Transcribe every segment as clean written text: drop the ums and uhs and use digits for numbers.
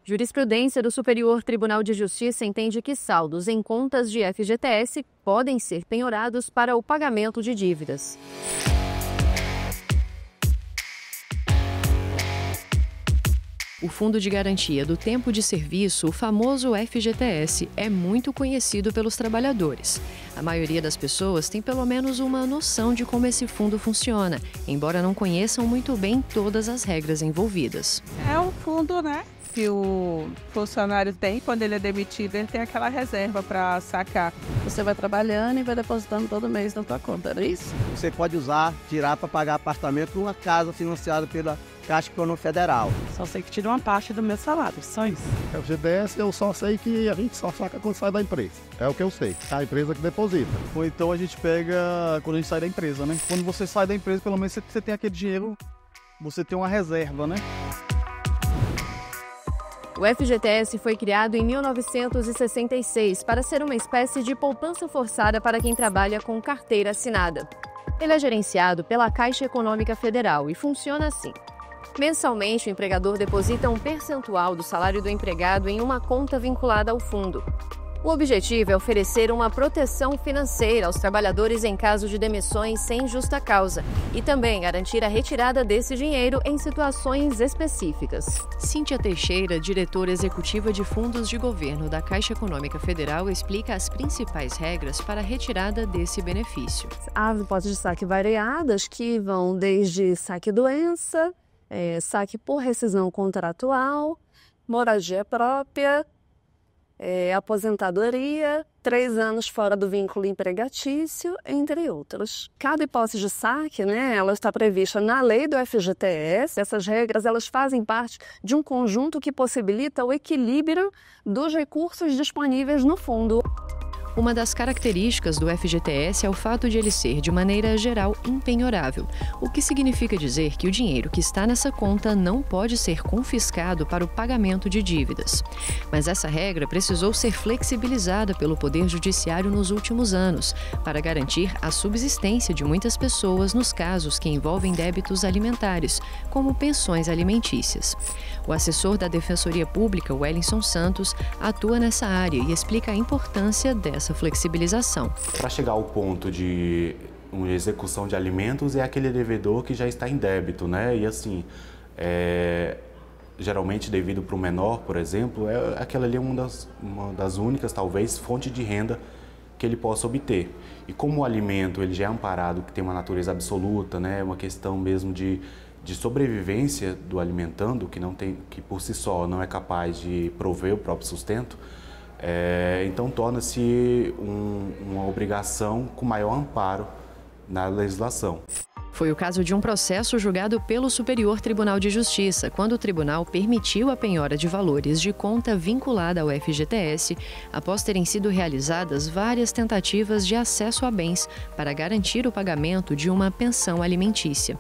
Jurisprudência do Superior Tribunal de Justiça entende que saldos em contas de FGTS podem ser penhorados para o pagamento de dívidas. O Fundo de Garantia do Tempo de Serviço, o famoso FGTS, é muito conhecido pelos trabalhadores. A maioria das pessoas tem pelo menos uma noção de como esse fundo funciona, embora não conheçam muito bem todas as regras envolvidas. É um fundo, que o funcionário tem, quando ele é demitido, ele tem aquela reserva para sacar. Você vai trabalhando e vai depositando todo mês na sua conta, não é isso? Você pode tirar para pagar apartamento numa casa financiada pela Caixa Econômica Federal. Só sei que tira uma parte do meu salário, só isso. O FGTS eu só sei que a gente só saca quando sai da empresa. É o que eu sei, é a empresa que deposita. Ou então a gente pega quando a gente sai da empresa, né? Quando você sai da empresa, pelo menos você tem aquele dinheiro, você tem uma reserva, né? O FGTS foi criado em 1966 para ser uma espécie de poupança forçada para quem trabalha com carteira assinada. Ele é gerenciado pela Caixa Econômica Federal e funciona assim. Mensalmente, o empregador deposita um percentual do salário do empregado em uma conta vinculada ao fundo. O objetivo é oferecer uma proteção financeira aos trabalhadores em caso de demissões sem justa causa e também garantir a retirada desse dinheiro em situações específicas. Cíntia Teixeira, diretora executiva de fundos de governo da Caixa Econômica Federal, explica as principais regras para a retirada desse benefício. Há hipóteses de saque variadas que vão desde saque-doença, saque por rescisão contratual, moradia própria, aposentadoria, 3 anos fora do vínculo empregatício, entre outros. Cada hipótese de saque, ela está prevista na lei do FGTS. Essas regras elas fazem parte de um conjunto que possibilita o equilíbrio dos recursos disponíveis no fundo. Uma das características do FGTS é o fato de ele ser, de maneira geral, impenhorável, o que significa dizer que o dinheiro que está nessa conta não pode ser confiscado para o pagamento de dívidas. Mas essa regra precisou ser flexibilizada pelo Poder Judiciário nos últimos anos, para garantir a subsistência de muitas pessoas nos casos que envolvem débitos alimentares, como pensões alimentícias. O assessor da Defensoria Pública, Wellington Santos, atua nessa área e explica a importância dessa flexibilização. Para chegar ao ponto de uma execução de alimentos, é aquele devedor que já está em débito, né? E assim, geralmente devido para o menor, por exemplo, aquela ali é uma das únicas, talvez, fontes de renda que ele possa obter. E como o alimento ele já é amparado, que tem uma natureza absoluta, né? Uma questão mesmo de sobrevivência do alimentando, que por si só não é capaz de prover o próprio sustento, então torna-se uma obrigação com maior amparo na legislação. Foi o caso de um processo julgado pelo Superior Tribunal de Justiça, quando o tribunal permitiu a penhora de valores de conta vinculada ao FGTS, após terem sido realizadas várias tentativas de acesso a bens para garantir o pagamento de uma pensão alimentícia.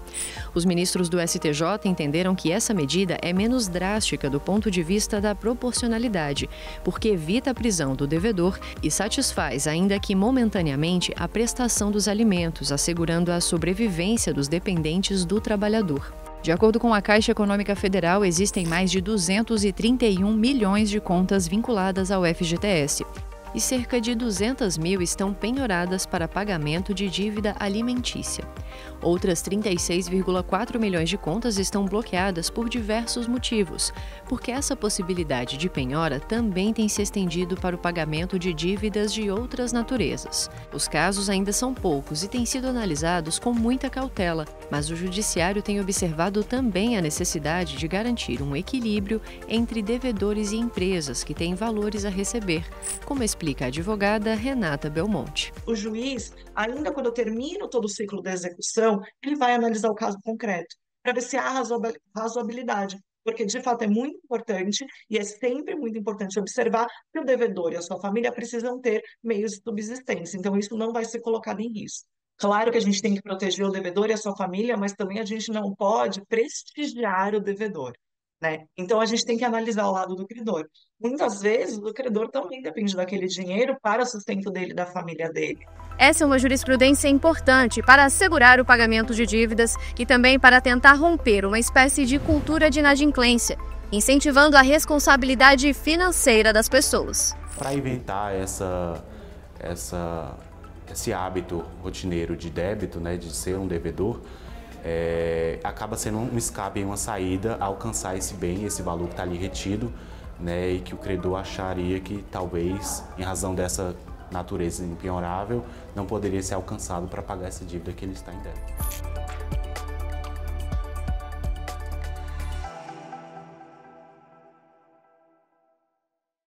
Os ministros do STJ entenderam que essa medida é menos drástica do ponto de vista da proporcionalidade, porque evita a prisão do devedor e satisfaz, ainda que momentaneamente, a prestação dos alimentos, assegurando a sobrevivência dos dependentes do trabalhador. De acordo com a Caixa Econômica Federal, existem mais de 231 milhões de contas vinculadas ao FGTS e cerca de 200 mil estão penhoradas para pagamento de dívida alimentícia. Outras 36,4 milhões de contas estão bloqueadas por diversos motivos, porque essa possibilidade de penhora também tem se estendido para o pagamento de dívidas de outras naturezas. Os casos ainda são poucos e têm sido analisados com muita cautela, mas o Judiciário tem observado também a necessidade de garantir um equilíbrio entre devedores e empresas que têm valores a receber, como explica a advogada Renata Belmonte. O juiz, ainda quando termina todo o ciclo da execução, ele vai analisar o caso concreto, para ver se há razoabilidade, porque de fato é muito importante e é sempre muito importante observar que o devedor e a sua família precisam ter meios de subsistência, então isso não vai ser colocado em risco. Claro que a gente tem que proteger o devedor e a sua família, mas também a gente não pode prestigiar o devedor, né? Então a gente tem que analisar o lado do credor. Muitas vezes o credor também depende daquele dinheiro para o sustento dele e da família dele. Essa é uma jurisprudência importante para assegurar o pagamento de dívidas e também para tentar romper uma espécie de cultura de inadimplência, incentivando a responsabilidade financeira das pessoas. Para evitar esse hábito rotineiro de débito, né, de ser um devedor, acaba sendo um escape, uma saída a alcançar esse bem, esse valor que está ali retido, né, e que o credor acharia que talvez, em razão dessa natureza impenhorável, não poderia ser alcançado para pagar essa dívida que ele está em débito.